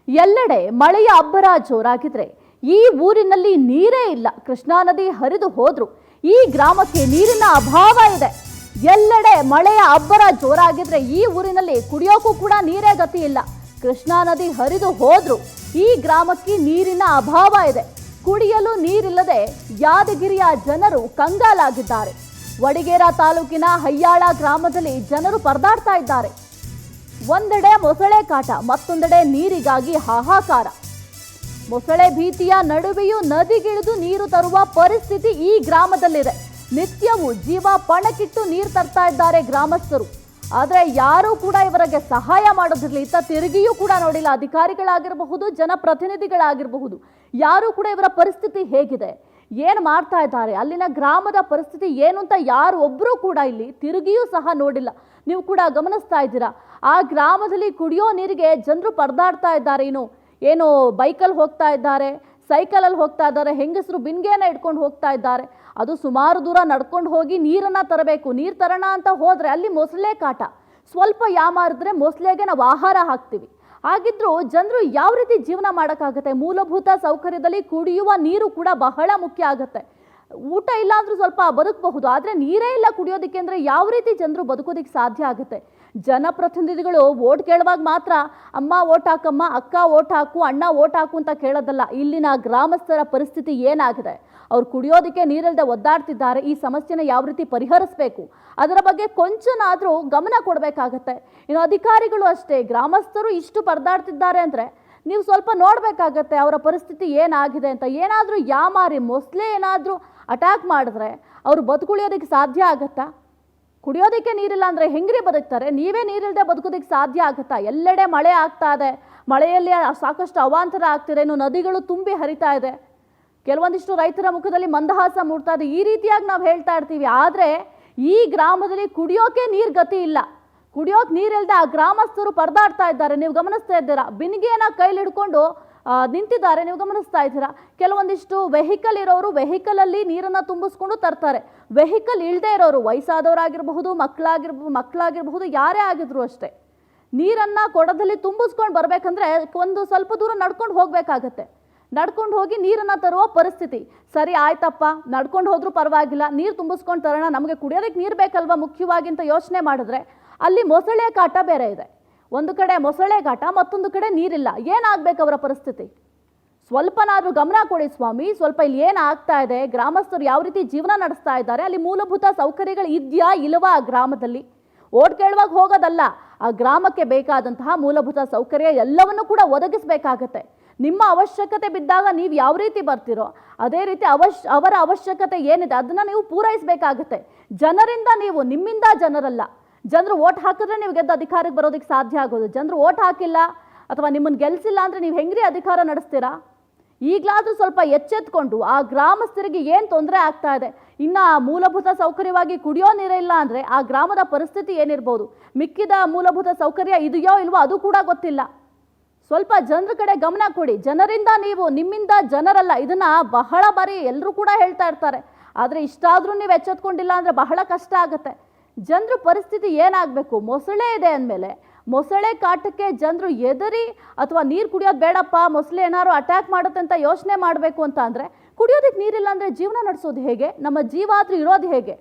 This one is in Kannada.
ಎಲ್ಲೆಡೆ ಮಳೆಯ ಅಬ್ಬರ ಜೋರಾಗಿದ್ರೆ ಈ ಊರಿನಲ್ಲಿ ನೀರೇ ಇಲ್ಲ. ಕೃಷ್ಣಾ ನದಿ ಹರಿದು ಹೋದ್ರು ಈ ಗ್ರಾಮಕ್ಕೆ ನೀರಿನ ಅಭಾವ ಇದೆ. ಎಲ್ಲೆಡೆ ಮಳೆಯ ಅಬ್ಬರ ಜೋರಾಗಿದ್ರೆ ಈ ಊರಿನಲ್ಲಿ ಕುಡಿಯೋಕ್ಕೂ ಕೂಡ ನೀರೇ ಗತಿ ಇಲ್ಲ. ಕೃಷ್ಣಾ ನದಿ ಹರಿದು ಹೋದ್ರು ಈ ಗ್ರಾಮಕ್ಕೆ ನೀರಿನ ಅಭಾವ ಇದೆ. ಕುಡಿಯಲು ನೀರಿಲ್ಲದೆ ಯಾದಗಿರಿಯ ಜನರು ಕಂಗಾಲಾಗಿದ್ದಾರೆ. ವಡಿಗೇರ ತಾಲೂಕಿನ ಹಯ್ಯಾಳ ಗ್ರಾಮದಲ್ಲಿ ಜನರು ಪರದಾಡ್ತಾ ಇದ್ದಾರೆ. ಒಂದೆಡೆ ಮೊಸಳೆ ಕಾಟ, ಮತ್ತೊಂದೆಡೆ ನೀರಿಗಾಗಿ ಹಾಹಾಕಾರ. ಮೊಸಳೆ ಭೀತಿಯ ನಡುವೆಯೂ ನದಿಗಿಳಿದು ನೀರು ತರುವ ಪರಿಸ್ಥಿತಿ ಈ ಗ್ರಾಮದಲ್ಲಿದೆ. ನಿತ್ಯವೂ ಜೀವ ಪಣಕ್ಕಿಟ್ಟು ನೀರು ತರ್ತಾ ಇದ್ದಾರೆ ಗ್ರಾಮಸ್ಥರು. ಆದರೆ ಯಾರೂ ಕೂಡ ಇವರಿಗೆ ಸಹಾಯ ಮಾಡೋದಿರಲಿ, ಇತ್ತ ತಿರುಗಿಯೂ ಕೂಡ ನೋಡಿಲ್ಲ. ಅಧಿಕಾರಿಗಳಾಗಿರಬಹುದು, ಜನಪ್ರತಿನಿಧಿಗಳಾಗಿರಬಹುದು, ಯಾರೂ ಕೂಡ ಇವರ ಪರಿಸ್ಥಿತಿ ಹೇಗಿದೆ, ಏನು ಮಾಡ್ತಾ ಇದ್ದಾರೆ, ಅಲ್ಲಿನ ಗ್ರಾಮದ ಪರಿಸ್ಥಿತಿ ಏನು ಅಂತ ಯಾರು ಒಬ್ಬರೂ ಕೂಡ ಇಲ್ಲಿ ತಿರುಗಿಯೂ ಸಹ ನೋಡಿಲ್ಲ. ನೀವು ಕೂಡ ಗಮನಿಸ್ತಾ ಇದ್ದೀರಾ, ಆ ಗ್ರಾಮದಲ್ಲಿ ಕುಡಿಯೋ ನೀರಿಗೆ ಜನರು ಪರದಾಡ್ತಾ ಇದ್ದಾರೆ. ಏನು ಬೈಕಲ್ಲಿ ಹೋಗ್ತಾ ಇದ್ದಾರೆ, ಸೈಕಲಲ್ಲಿ ಹೋಗ್ತಾ ಇದ್ದಾರೆ, ಹೆಂಗಸರು ಬಿನ್ಗೆನ ಇಟ್ಕೊಂಡು ಹೋಗ್ತಾ ಇದ್ದಾರೆ. ಅದು ಸುಮಾರು ದೂರ ನಡ್ಕೊಂಡು ಹೋಗಿ ನೀರನ್ನು ತರಬೇಕು. ನೀರು ತರೋಣ ಅಂತ ಹೋದರೆ ಅಲ್ಲಿ ಮೊಸಳೆ ಕಾಟ. ಸ್ವಲ್ಪ ಯಾಮಾರಿದ್ರೆ ಮೊಸಳೆಗೆ ನಾವು ಆಹಾರ ಹಾಕ್ತೀವಿ. ಹಾಗಿದ್ರೂ ಜನರು ಯಾವ ರೀತಿ ಜೀವನ ಮಾಡೋಕ್ಕಾಗತ್ತೆ? ಮೂಲಭೂತ ಸೌಕರ್ಯದಲ್ಲಿ ಕುಡಿಯುವ ನೀರು ಕೂಡ ಬಹಳ ಮುಖ್ಯ ಆಗುತ್ತೆ. ಊಟ ಇಲ್ಲ ಅಂದ್ರೂ ಸ್ವಲ್ಪ ಬದುಕಬಹುದು, ಆದರೆ ನೀರೇ ಇಲ್ಲ ಕುಡಿಯೋದಕ್ಕೆ ಅಂದರೆ ಯಾವ ರೀತಿ ಜನರು ಬದುಕೋದಕ್ಕೆ ಸಾಧ್ಯ ಆಗುತ್ತೆ? ಜನಪ್ರತಿನಿಧಿಗಳು ಓಟ್ ಕೇಳುವಾಗ ಮಾತ್ರ ಅಮ್ಮ ಓಟ್ ಹಾಕಮ್ಮ, ಅಕ್ಕ ಓಟ್ ಹಾಕು, ಅಣ್ಣ ಓಟ್ ಹಾಕು ಅಂತ ಕೇಳೋದಲ್ಲ. ಇಲ್ಲಿನ ಗ್ರಾಮಸ್ಥರ ಪರಿಸ್ಥಿತಿ ಏನಾಗಿದೆ? ಅವ್ರು ಕುಡಿಯೋದಕ್ಕೆ ನೀರಿಲ್ಲದೆ ಒದ್ದಾಡ್ತಿದ್ದಾರೆ. ಈ ಸಮಸ್ಯೆನ ಯಾವ ರೀತಿ ಪರಿಹರಿಸಬೇಕು ಅದರ ಬಗ್ಗೆ ಕೊಂಚನಾದರೂ ಗಮನ ಕೊಡಬೇಕಾಗತ್ತೆ. ಇನ್ನು ಅಧಿಕಾರಿಗಳು ಅಷ್ಟೇ, ಗ್ರಾಮಸ್ಥರು ಇಷ್ಟು ಪರದಾಡ್ತಿದ್ದಾರೆ ಅಂದರೆ ನೀವು ಸ್ವಲ್ಪ ನೋಡಬೇಕಾಗತ್ತೆ ಅವರ ಪರಿಸ್ಥಿತಿ ಏನಾಗಿದೆ ಅಂತ. ಏನಾದರೂ ಯಾಮಾರಿ ಮೊಸಳೆ ಏನಾದರೂ ಅಟ್ಯಾಕ್ ಮಾಡಿದ್ರೆ ಅವರು ಬದುಕುಳಿಯೋದಕ್ಕೆ ಸಾಧ್ಯ ಆಗತ್ತಾ? ಕುಡಿಯೋದಕ್ಕೆ ನೀರಿಲ್ಲ ಅಂದರೆ ಹೆಂಗ್ರಿ ಬದುಕ್ತಾರೆ? ನೀವೇ ನೀರಿಲ್ಲದೆ ಬದುಕೋದಕ್ಕೆ ಸಾಧ್ಯ ಆಗುತ್ತಾ? ಎಲ್ಲೆಡೆ ಮಳೆ ಆಗ್ತಾ ಇದೆ, ಮಳೆಯಲ್ಲಿ ಸಾಕಷ್ಟು ಅವಾಂತರ ಆಗ್ತಿದೆ, ಇನ್ನು ನದಿಗಳು ತುಂಬಿ ಹರಿತಾ ಇದೆ. ಕೆಲವೊಂದಿಷ್ಟು ರೈತರ ಮುಖದಲ್ಲಿ ಮಂದಹಾಸ ಮೂಡ್ತಾ ಇದೆ. ಈ ರೀತಿಯಾಗಿ ನಾವು ಹೇಳ್ತಾ ಇರ್ತೀವಿ, ಆದರೆ ಈ ಗ್ರಾಮದಲ್ಲಿ ಕುಡಿಯೋಕೆ ನೀರು ಗತಿ ಇಲ್ಲ. ಕುಡಿಯೋಕೆ ನೀರಿಲ್ಲದೆ ಆ ಗ್ರಾಮಸ್ಥರು ಪರದಾಡ್ತಾ ಇದ್ದಾರೆ. ನೀವು ಗಮನಿಸ್ತಾ ಇದ್ದೀರಾ, ಬಿನ್ಗೆನ ಕೈಲಿ ಹಿಡ್ಕೊಂಡು ನಿಂತಿದ್ದಾರೆ. ನೀವು ಗಮನಿಸ್ತಾ ಇದ್ದೀರಾ, ಕೆಲವೊಂದಿಷ್ಟು ವೆಹಿಕಲ್ ಇರೋರು ವೆಹಿಕಲಲ್ಲಿ ನೀರನ್ನು ತುಂಬಿಸ್ಕೊಂಡು ತರ್ತಾರೆ. ವೆಹಿಕಲ್ ಇಲ್ಲದೆ ಇರೋರು, ವಯಸ್ಸಾದವರಾಗಿರಬಹುದು, ಮಕ್ಕಳಾಗಿರಬಹುದು, ಯಾರೇ ಆಗಿದ್ರು ಅಷ್ಟೇ, ನೀರನ್ನು ಕೊಡದಲ್ಲಿ ತುಂಬಿಸ್ಕೊಂಡು ಬರಬೇಕಂದ್ರೆ ಒಂದು ಸ್ವಲ್ಪ ದೂರ ನಡ್ಕೊಂಡು ಹೋಗಬೇಕಾಗತ್ತೆ. ನಡ್ಕೊಂಡು ಹೋಗಿ ನೀರನ್ನು ತರುವ ಪರಿಸ್ಥಿತಿ. ಸರಿ ಆಯ್ತಪ್ಪ, ನಡ್ಕೊಂಡು ಹೋದ್ರೂ ಪರವಾಗಿಲ್ಲ, ನೀರು ತುಂಬಿಸ್ಕೊಂಡು ತರೋಣ, ನಮಗೆ ಕುಡಿಯೋದಕ್ಕೆ ನೀರು ಬೇಕಲ್ವಾ ಮುಖ್ಯವಾಗಿ ಅಂತ ಯೋಚನೆ ಮಾಡಿದ್ರೆ ಅಲ್ಲಿ ಮೊಸಳೆ ಕಾಟ ಬೇರೆ ಇದೆ. ಒಂದು ಕಡೆ ಮೊಸಳೆ ಕಾಟ, ಮತ್ತೊಂದು ಕಡೆ ನೀರಿಲ್ಲ. ಏನಾಗಬೇಕು ಅವರ ಪರಿಸ್ಥಿತಿ? ಸ್ವಲ್ಪನಾದರೂ ಗಮನ ಕೊಡಿ ಸ್ವಾಮಿ. ಸ್ವಲ್ಪ ಇಲ್ಲಿ ಏನಾಗ್ತಾ ಇದೆ, ಗ್ರಾಮಸ್ಥರು ಯಾವ ರೀತಿ ಜೀವನ ನಡೆಸ್ತಾ ಇದ್ದಾರೆ, ಅಲ್ಲಿ ಮೂಲಭೂತ ಸೌಕರ್ಯಗಳು ಇದೆಯಾ ಇಲ್ಲವಾ? ಆ ಗ್ರಾಮದಲ್ಲಿ ಓಟ್ ಕೇಳುವಾಗ ಹೋಗೋದಲ್ಲ, ಆ ಗ್ರಾಮಕ್ಕೆ ಬೇಕಾದಂತಹ ಮೂಲಭೂತ ಸೌಕರ್ಯ ಎಲ್ಲವನ್ನೂ ಕೂಡ ಒದಗಿಸಬೇಕಾಗತ್ತೆ. ನಿಮ್ಮ ಅವಶ್ಯಕತೆ ಬಿದ್ದಾಗ ನೀವು ಯಾವ ರೀತಿ ಬರ್ತೀರೋ ಅದೇ ರೀತಿ ಅವರ ಅವಶ್ಯಕತೆ ಏನಿದೆ ಅದನ್ನು ನೀವು ಪೂರೈಸಬೇಕಾಗತ್ತೆ. ಜನರಿಂದ ನೀವು, ನಿಮ್ಮಿಂದ ಜನರಲ್ಲ. ಜನರು ಓಟ್ ಹಾಕಿದ್ರೆ ನೀವು ಗೆದ್ದು ಅಧಿಕಾರಕ್ಕೆ ಬರೋದಕ್ಕೆ ಸಾಧ್ಯ ಆಗೋದು. ಜನರು ಓಟ್ ಹಾಕಿಲ್ಲ ಅಥವಾ ನಿಮ್ಮನ್ನು ಗೆಲ್ಲಿಸಿಲ್ಲ ಅಂದರೆ ನೀವು ಹೆಂಗ್ರಿ ಅಧಿಕಾರ ನಡೆಸ್ತೀರಾ? ಈಗಲಾದರೂ ಸ್ವಲ್ಪ ಎಚ್ಚೆತ್ಕೊಂಡು ಆ ಗ್ರಾಮಸ್ಥರಿಗೆ ಏನು ತೊಂದರೆ ಆಗ್ತಾ ಇದೆ, ಇನ್ನು ಮೂಲಭೂತ ಸೌಕರ್ಯವಾಗಿ ಕುಡಿಯೋ ನೀರೇ ಇಲ್ಲ ಅಂದರೆ ಆ ಗ್ರಾಮದ ಪರಿಸ್ಥಿತಿ ಏನಿರ್ಬೋದು, ಮಿಕ್ಕಿದ ಮೂಲಭೂತ ಸೌಕರ್ಯ ಇದೆಯೋ ಇಲ್ವೋ ಅದು ಕೂಡ ಗೊತ್ತಿಲ್ಲ. ಸ್ವಲ್ಪ ಜನರ ಕಡೆ ಗಮನ ಕೊಡಿ. ಜನರಿಂದ ನೀವು, ನಿಮ್ಮಿಂದ ಜನರಲ್ಲ. ಇದನ್ನು ಬಹಳ ಬಾರಿ ಎಲ್ಲರೂ ಕೂಡ ಹೇಳ್ತಾ ಇರ್ತಾರೆ. ಆದರೆ ಇಷ್ಟಾದರೂ ನೀವು ಎಚ್ಚೆತ್ಕೊಂಡಿಲ್ಲ ಅಂದರೆ ಬಹಳ ಕಷ್ಟ ಆಗುತ್ತೆ. ಜನರ ಪರಿಸ್ಥಿತಿ ಏನಾಗಬೇಕು? ಮೊಸಳೆ ಇದೆ ಅಂದಮೇಲೆ ಮೊಸಳೆ ಕಾಟಕ್ಕೆ ಜನರು ಎದರಿ ಅಥವಾ ನೀರು ಕುಡಿಯೋದು ಬೇಡಪ್ಪ, ಮೊಸಳೆ ಏನಾದ್ರು ಅಟ್ಯಾಕ್ ಮಾಡುತ್ತೆ ಅಂತ ಯೋಚನೆ ಮಾಡಬೇಕು ಅಂತ ಅಂದರೆ ಕುಡಿಯೋದಕ್ಕೆ ನೀರಿಲ್ಲ ಅಂದರೆ ಜೀವನ ನಡೆಸೋದು ಹೇಗೆ? ನಮ್ಮ ಜೀವ ಆದರೂ ಇರೋದು ಹೇಗೆ?